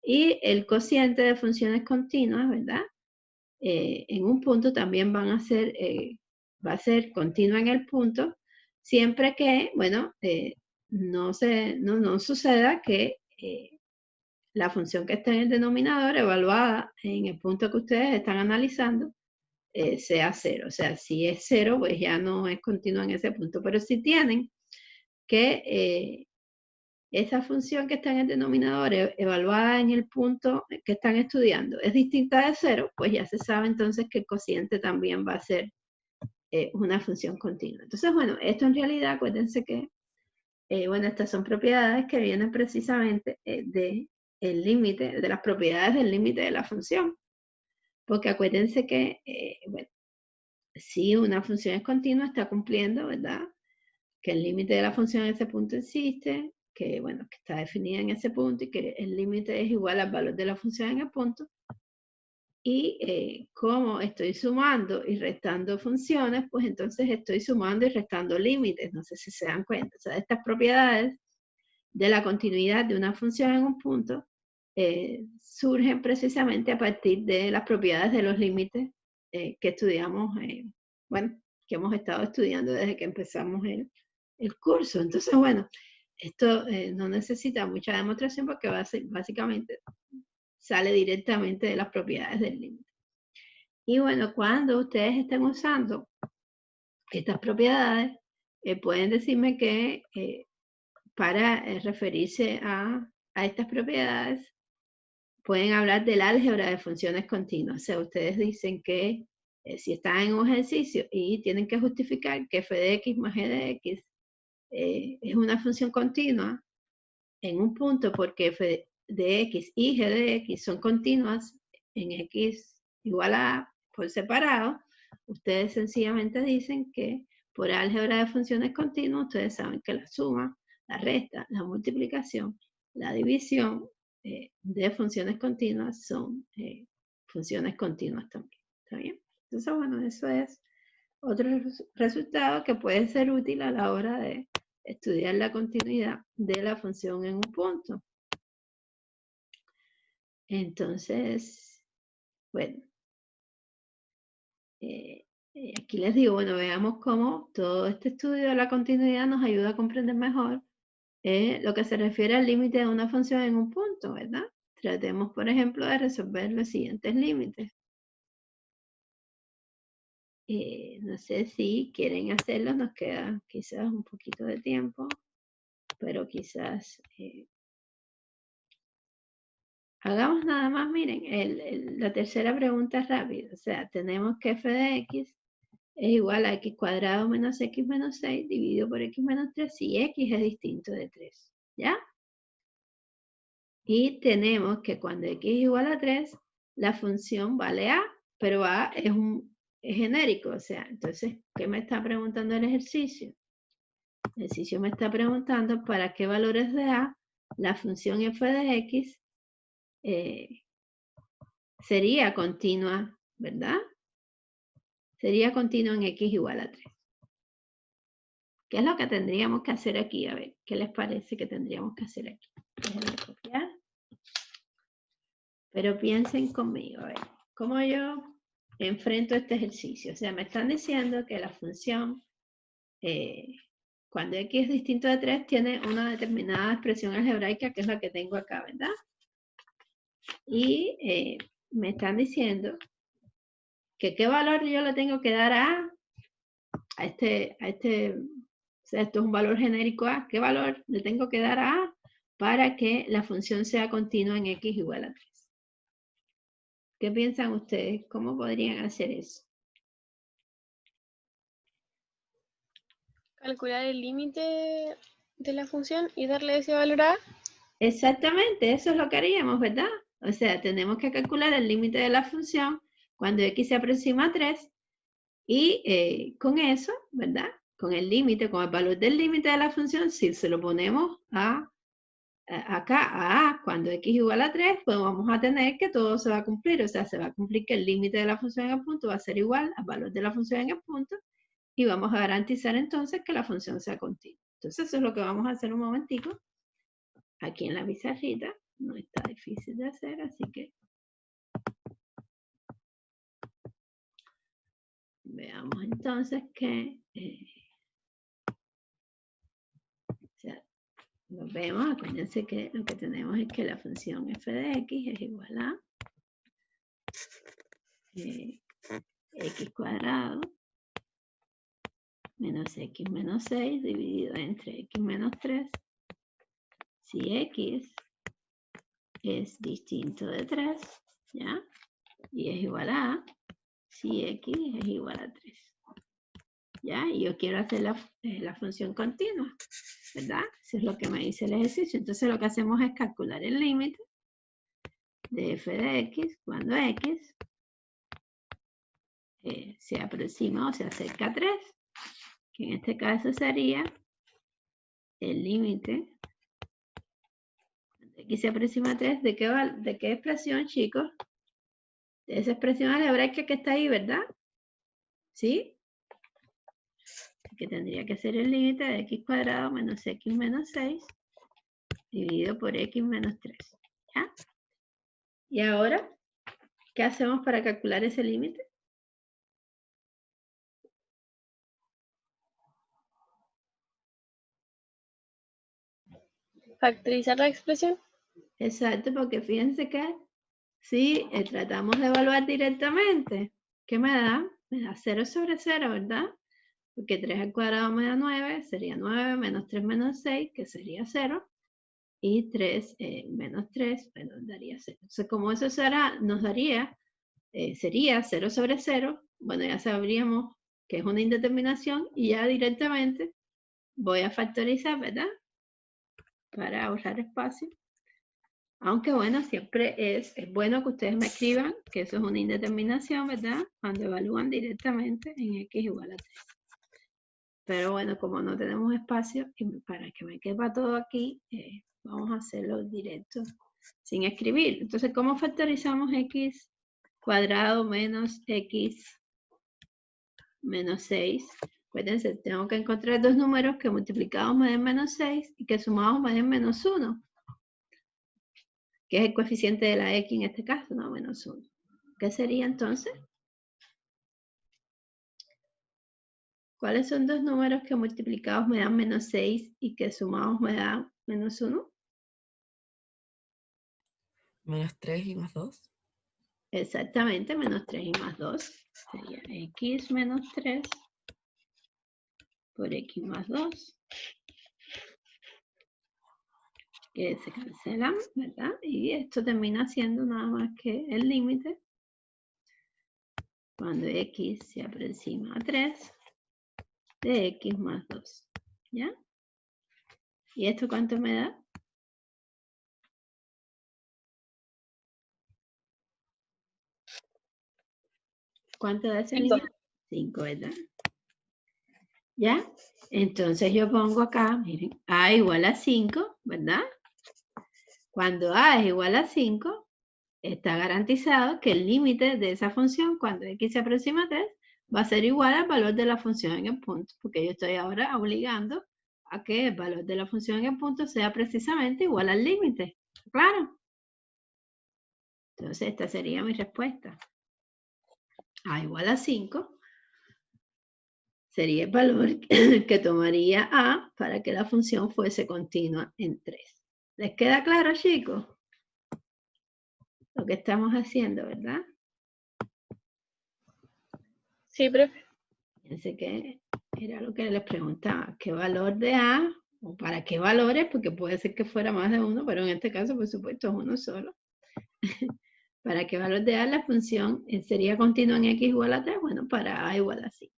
Y el cociente de funciones continuas, ¿verdad? En un punto también va a ser continua en el punto, siempre que, bueno, no suceda que la función que está en el denominador evaluada en el punto que ustedes están analizando sea 0. O sea, si es 0, pues ya no es continua en ese punto. Pero si tienen que esa función que está en el denominador evaluada en el punto que están estudiando es distinta de 0, pues ya se sabe entonces que el cociente también va a ser una función continua. Entonces, bueno, esto en realidad, acuérdense que, bueno, estas son propiedades que vienen precisamente de el límite, de las propiedades del límite de la función. Porque acuérdense que, bueno, si una función es continua, está cumpliendo, ¿verdad? Que el límite de la función en ese punto existe, que, bueno, que está definida en ese punto y que el límite es igual al valor de la función en el punto. Y como estoy sumando y restando funciones, pues entonces estoy sumando y restando límites. No sé si se dan cuenta. O sea, estas propiedades de la continuidad de una función en un punto surgen precisamente a partir de las propiedades de los límites que estudiamos, bueno, que hemos estado estudiando desde que empezamos el curso. Entonces, bueno, esto no necesita mucha demostración porque básicamente sale directamente de las propiedades del límite. Y bueno, cuando ustedes estén usando estas propiedades, pueden decirme que para referirse a estas propiedades, pueden hablar del álgebra de funciones continuas. O sea, ustedes dicen que si están en un ejercicio y tienen que justificar que f de x más g de x es una función continua en un punto porque f de x y g de x son continuas en x igual a por separado, ustedes sencillamente dicen que por álgebra de funciones continuas, ustedes saben que la suma, la resta, la multiplicación, la división de funciones continuas son funciones continuas también. ¿Está bien? Entonces, bueno, eso es otro resultado que puede ser útil a la hora de estudiar la continuidad de la función en un punto. Entonces, bueno, aquí les digo, bueno, veamos cómo todo este estudio de la continuidad nos ayuda a comprender mejor lo que se refiere al límite de una función en un punto, ¿verdad? Tratemos, por ejemplo, de resolver los siguientes límites. No sé si quieren hacerlo, nos queda quizás un poquito de tiempo, pero quizás hagamos nada más, miren, la tercera pregunta es rápida. O sea, tenemos que f de x es igual a x cuadrado menos x menos 6 dividido por x menos 3 si x es distinto de 3. ¿Ya? Y tenemos que cuando x es igual a 3, la función vale a, pero a es genérico. O sea, entonces, ¿qué me está preguntando el ejercicio? El ejercicio me está preguntando para qué valores de a la función f de x sería continua, ¿verdad? Sería continua en x igual a 3. ¿Qué es lo que tendríamos que hacer aquí? A ver, ¿qué les parece que tendríamos que hacer aquí? Déjenme copiar. Pero piensen conmigo, a ver, ¿cómo yo enfrento este ejercicio? O sea, me están diciendo que la función, cuando x es distinto de 3, tiene una determinada expresión algebraica, que es la que tengo acá, ¿verdad? Y me están diciendo que qué valor yo le tengo que dar a o sea, esto es un valor genérico a, ¿qué valor le tengo que dar a para que la función sea continua en x igual a 3? ¿Qué piensan ustedes? ¿Cómo podrían hacer eso? Calcular el límite de la función y darle ese valor a. Exactamente, eso es lo que haríamos, ¿verdad? O sea, tenemos que calcular el límite de la función cuando x se aproxima a 3 y con eso, ¿verdad? Con el límite, con el valor del límite de la función, si se lo ponemos acá a A, cuando x igual a 3, pues vamos a tener que todo se va a cumplir, o sea, se va a cumplir que el límite de la función en el punto va a ser igual al valor de la función en el punto y vamos a garantizar entonces que la función sea continua. Entonces eso es lo que vamos a hacer un momentico aquí en la pizarrita. No está difícil de hacer, así que veamos entonces que lo vemos. Acuérdense que lo que tenemos es que la función f de x es igual a x cuadrado menos x menos 6 dividido entre x menos 3 si x es distinto de 3, ¿ya? Y es igual a si x es igual a 3, ¿ya? Y yo quiero hacer la función continua, ¿verdad? Eso es lo que me dice el ejercicio. Entonces lo que hacemos es calcular el límite de f de x cuando x se aproxima o se acerca a 3, que en este caso sería el límite cuando x se aproxima a 3. ¿De qué expresión, chicos? De esa expresión algebraica que está ahí, ¿verdad? ¿Sí? Que tendría que ser el límite de x cuadrado menos x menos 6 dividido por x menos 3, ¿ya? Y ahora, ¿qué hacemos para calcular ese límite? Factorizar la expresión. Exacto, porque fíjense que si tratamos de evaluar directamente, ¿qué me da? Me da 0 sobre 0, ¿verdad? Porque 3 al cuadrado me da 9, sería 9 menos 3 menos 6, que sería 0. Y 3 menos 3, bueno, daría 0. Entonces, como eso nos daría, sería 0 sobre 0, bueno, ya sabríamos que es una indeterminación y ya directamente voy a factorizar, ¿verdad? Para ahorrar espacio. Aunque bueno, siempre es bueno que ustedes me escriban que eso es una indeterminación, ¿verdad? Cuando evalúan directamente en x igual a 3. Pero bueno, como no tenemos espacio, y para que me quepa todo aquí, vamos a hacerlo directo, sin escribir. Entonces, ¿cómo factorizamos x cuadrado menos x menos 6? Acuérdense, tengo que encontrar dos números que multiplicados me den menos 6 y que sumados me den menos 1. Que es el coeficiente de la x en este caso, no, menos 1. ¿Qué sería entonces? ¿Cuáles son dos números que multiplicados me dan menos 6 y que sumados me dan menos 1? Menos 3 y más 2. Exactamente, menos 3 y más 2. Sería x menos 3 por x más 2. Que se cancelan, ¿verdad? Y esto termina siendo nada más que el límite cuando x se aproxima a 3 de x más 2, ¿ya? ¿Y esto cuánto me da? ¿Cuánto da ese límite? 5, ¿verdad? ¿Ya? Entonces yo pongo acá, miren, a igual a 5, ¿verdad? Cuando a es igual a 5, está garantizado que el límite de esa función, cuando x se aproxima a 3, va a ser igual al valor de la función en el punto, porque yo estoy ahora obligando a que el valor de la función en el punto sea precisamente igual al límite. ¿Claro? Entonces esta sería mi respuesta. A igual a 5 sería el valor que tomaría a para que la función fuese continua en 3. ¿Les queda claro, chicos? Lo que estamos haciendo, ¿verdad? Sí, profe. Fíjense que era lo que les preguntaba. ¿Qué valor de a? ¿O para qué valores? Porque puede ser que fuera más de uno, pero en este caso, por supuesto, es uno solo. ¿Para qué valor de A la función sería continua en x igual a 3? Bueno, para A igual a 5.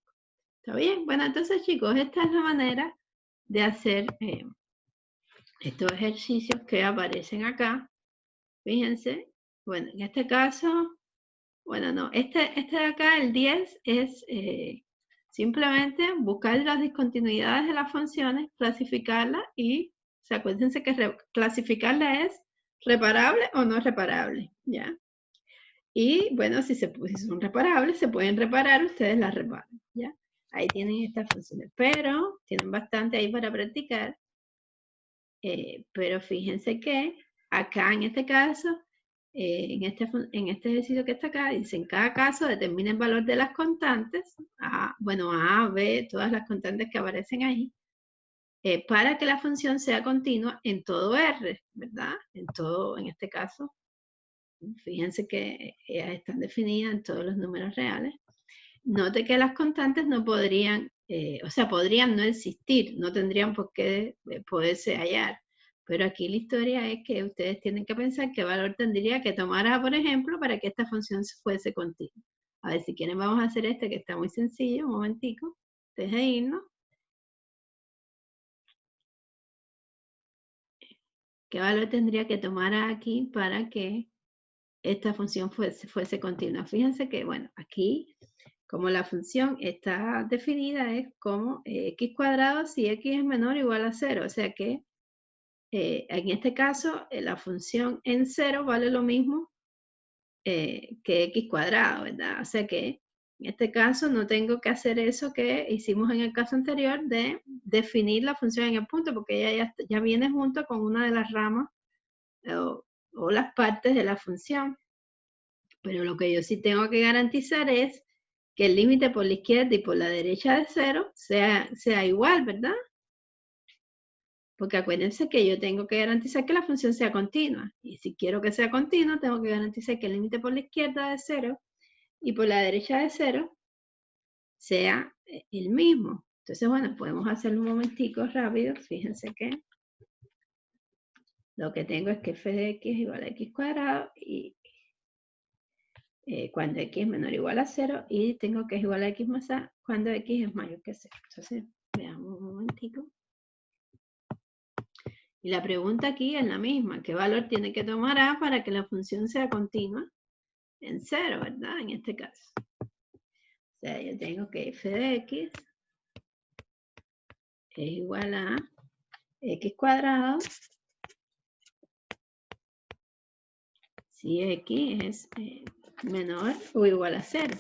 ¿Está bien? Bueno, entonces chicos, esta es la manera de hacer estos ejercicios que aparecen acá. Fíjense, bueno, en este caso, bueno, no, este de acá, el 10, es simplemente buscar las discontinuidades de las funciones, clasificarlas y, o sea, acuérdense que clasificarla es reparable o no reparable, ¿ya? Y, bueno, si son reparables, se pueden reparar, ustedes las reparan, ¿ya? Ahí tienen estas funciones, pero tienen bastante ahí para practicar. Pero fíjense que acá en este caso, en este ejercicio que está acá, dice en cada caso determina el valor de las constantes, bueno, A, B, todas las constantes que aparecen ahí, para que la función sea continua en todo R, ¿verdad? En este caso, fíjense que ellas están definidas en todos los números reales. Note que las constantes no podrían, o sea, podrían no existir, no tendrían por qué poderse hallar. Pero aquí la historia es que ustedes tienen que pensar qué valor tendría que tomar A, por ejemplo, para que esta función fuese continua. A ver, si quieren vamos a hacer este que está muy sencillo, un momentico, antes de irnos. ¿Qué valor tendría que tomar A aquí para que esta función fuese continua? Fíjense que, bueno, aquí, como la función está definida, es como x cuadrado si x es menor o igual a 0. O sea que, en este caso, la función en 0 vale lo mismo que x cuadrado, ¿verdad? O sea que, en este caso, no tengo que hacer eso que hicimos en el caso anterior de definir la función en el punto, porque ella ya viene junto con una de las ramas o las partes de la función. Pero lo que yo sí tengo que garantizar es que el límite por la izquierda y por la derecha de 0 sea igual, ¿verdad? Porque acuérdense que yo tengo que garantizar que la función sea continua. Y si quiero que sea continua, tengo que garantizar que el límite por la izquierda de 0 y por la derecha de 0 sea el mismo. Entonces, bueno, podemos hacerlo un momentico rápido. Fíjense que lo que tengo es que f de x es igual a x cuadrado y cuando x es menor o igual a 0, y tengo que es igual a x más a cuando x es mayor que 0. Entonces, veamos un momentico. Y la pregunta aquí es la misma. ¿Qué valor tiene que tomar A para que la función sea continua en 0, verdad? En este caso. O sea, yo tengo que f de x es igual a x cuadrado si x es menor o igual a 0.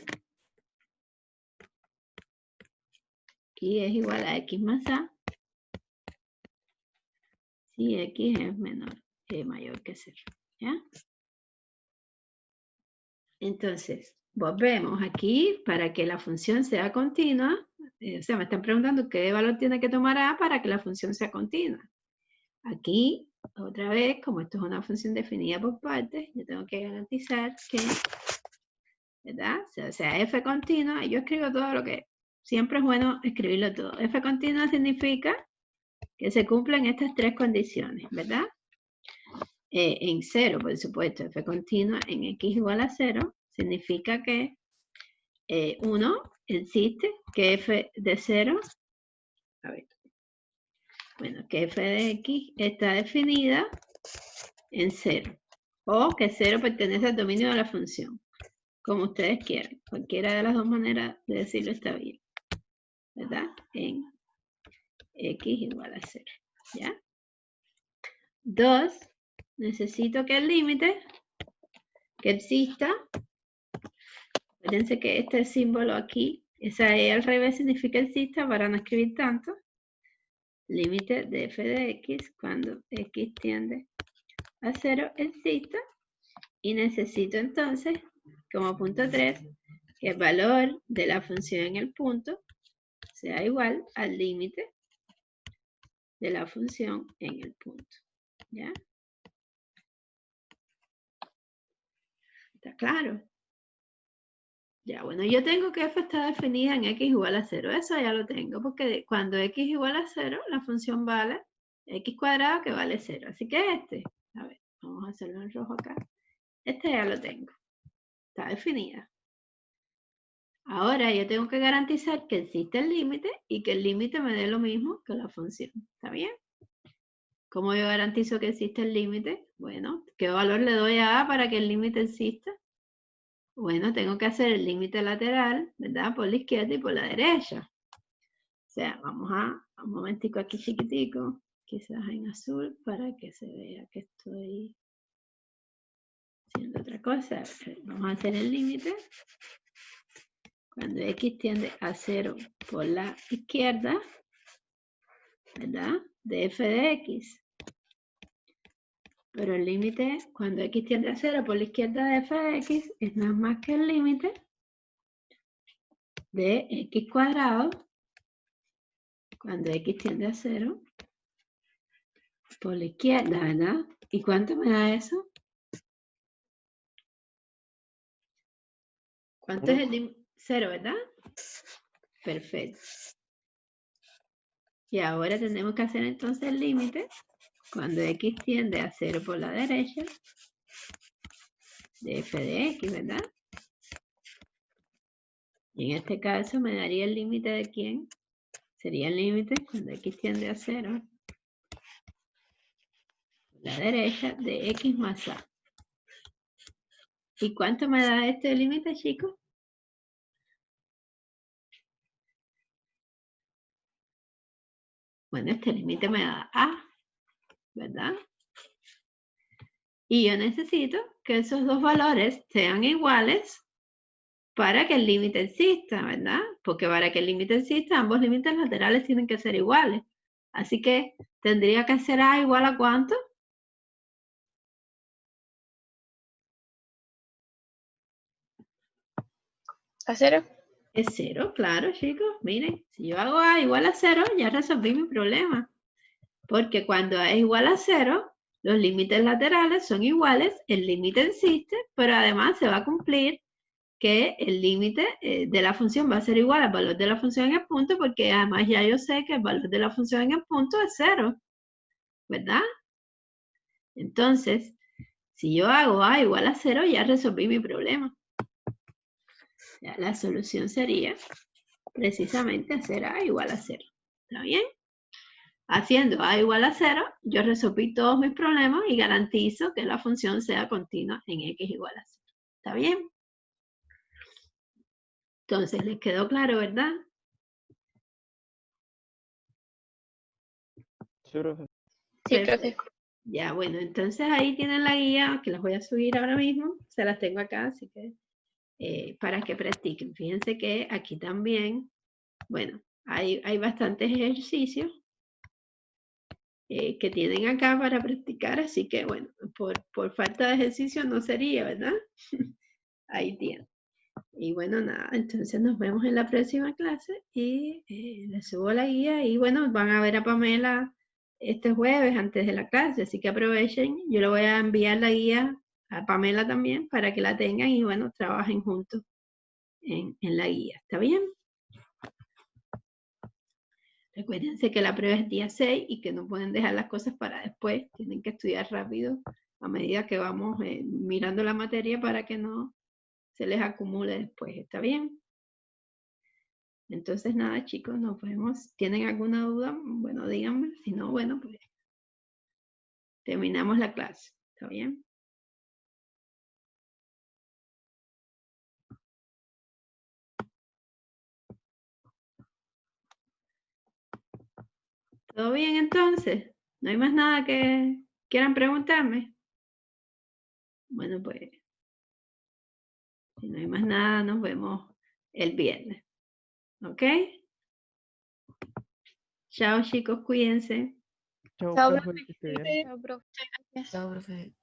Y es igual a x más a si x es mayor que 0. ¿Ya? Entonces, volvemos aquí para que la función sea continua. O sea, me están preguntando qué valor tiene que tomar A para que la función sea continua. Aquí, otra vez, como esto es una función definida por partes, yo tengo que garantizar que, ¿verdad? O sea, f continua, y yo escribo todo lo que, siempre es bueno escribirlo todo. F continua significa que se cumplen estas tres condiciones, ¿verdad? En 0, por supuesto, f continua en x igual a 0, significa que 1 existe, que f de 0, a ver, bueno, que f de x está definida en 0, o que 0 pertenece al dominio de la función, como ustedes quieran. Cualquiera de las dos maneras de decirlo está bien, ¿verdad? En x igual a 0, ¿ya? 2, necesito que el límite que exista, fíjense que este símbolo aquí, esa E al revés significa exista para no escribir tanto. Límite de f de x cuando x tiende a 0 exista. Y necesito entonces, como punto 3, que el valor de la función en el punto sea igual al límite de la función en el punto. ¿Ya? ¿Está claro? Ya, bueno, yo tengo que f está definida en x igual a 0. Eso ya lo tengo, porque cuando x igual a 0, la función vale x cuadrado que vale 0. Así que a ver, vamos a hacerlo en rojo acá. Este ya lo tengo. está definida. Ahora yo tengo que garantizar que existe el límite y que el límite me dé lo mismo que la función. ¿Está bien? ¿Cómo yo garantizo que existe el límite? Bueno, ¿qué valor le doy a A para que el límite exista? Bueno, tengo que hacer el límite lateral, ¿verdad? Por la izquierda y por la derecha. O sea, vamos a un momentico aquí chiquitico, quizás en azul, para que se vea que estoy haciendo otra cosa. Vamos a hacer el límite. Cuando x tiende a 0 por la izquierda, ¿verdad? De f de x. Pero el límite, cuando x tiende a 0 por la izquierda de f de x, es nada más que el límite de x cuadrado, cuando x tiende a 0, por la izquierda, ¿verdad? ¿Y cuánto me da eso? ¿Cuánto es el límite? 0, ¿verdad? Perfecto. Y ahora tenemos que hacer entonces el límite cuando x tiende a 0 por la derecha de f de x, ¿verdad? Y en este caso me daría el límite de quién. Sería el límite cuando x tiende a 0 por la derecha de x más a. ¿Y cuánto me da este límite, chicos? Bueno, este límite me da a, ¿verdad? Y yo necesito que esos dos valores sean iguales para que el límite exista, ¿verdad? Porque para que el límite exista, ambos límites laterales tienen que ser iguales. Así que tendría que ser a igual a ¿cuánto? ¿A 0? Es 0, claro, chicos. Miren, si yo hago a igual a 0, ya resolví mi problema. Porque cuando a es igual a 0, los límites laterales son iguales, el límite existe, pero además se va a cumplir que el límite de la función va a ser igual al valor de la función en el punto, porque además ya yo sé que el valor de la función en el punto es 0, ¿verdad? Entonces, si yo hago a igual a 0, ya resolví mi problema. Ya, la solución sería precisamente hacer a igual a 0. ¿Está bien? Haciendo a igual a 0, yo resolví todos mis problemas y garantizo que la función sea continua en x igual a 0. ¿Está bien? Entonces, ¿les quedó claro, verdad? Sí, profe. Sí, profe. Perfecto. Ya, bueno, entonces ahí tienen la guía, que las voy a subir ahora mismo. Se las tengo acá, así que para que practiquen. Fíjense que aquí también, bueno, hay bastantes ejercicios que tienen acá para practicar, así que bueno, por falta de ejercicio no sería, ¿verdad? Ahí tienen. Y bueno, nada, entonces nos vemos en la próxima clase y les subo la guía y bueno, van a ver a Pamela este jueves antes de la clase, así que aprovechen. Yo le voy a enviar la guía a Pamela también para que la tengan y bueno, trabajen juntos en la guía. ¿Está bien? Recuérdense que la prueba es día 6 y que no pueden dejar las cosas para después. Tienen que estudiar rápido a medida que vamos mirando la materia para que no se les acumule después. ¿Está bien? Entonces, nada, chicos, nos vemos. ¿Tienen alguna duda? Bueno, díganme. Si no, bueno, pues terminamos la clase. ¿Está bien? ¿Todo bien entonces? ¿No hay más nada que quieran preguntarme? Bueno, pues, si no hay más nada, nos vemos el viernes. ¿Ok? Chao, chicos, cuídense. Chao, Chao, profe, profe. que esté bien. Chao, profe. Gracias. Chao, profe.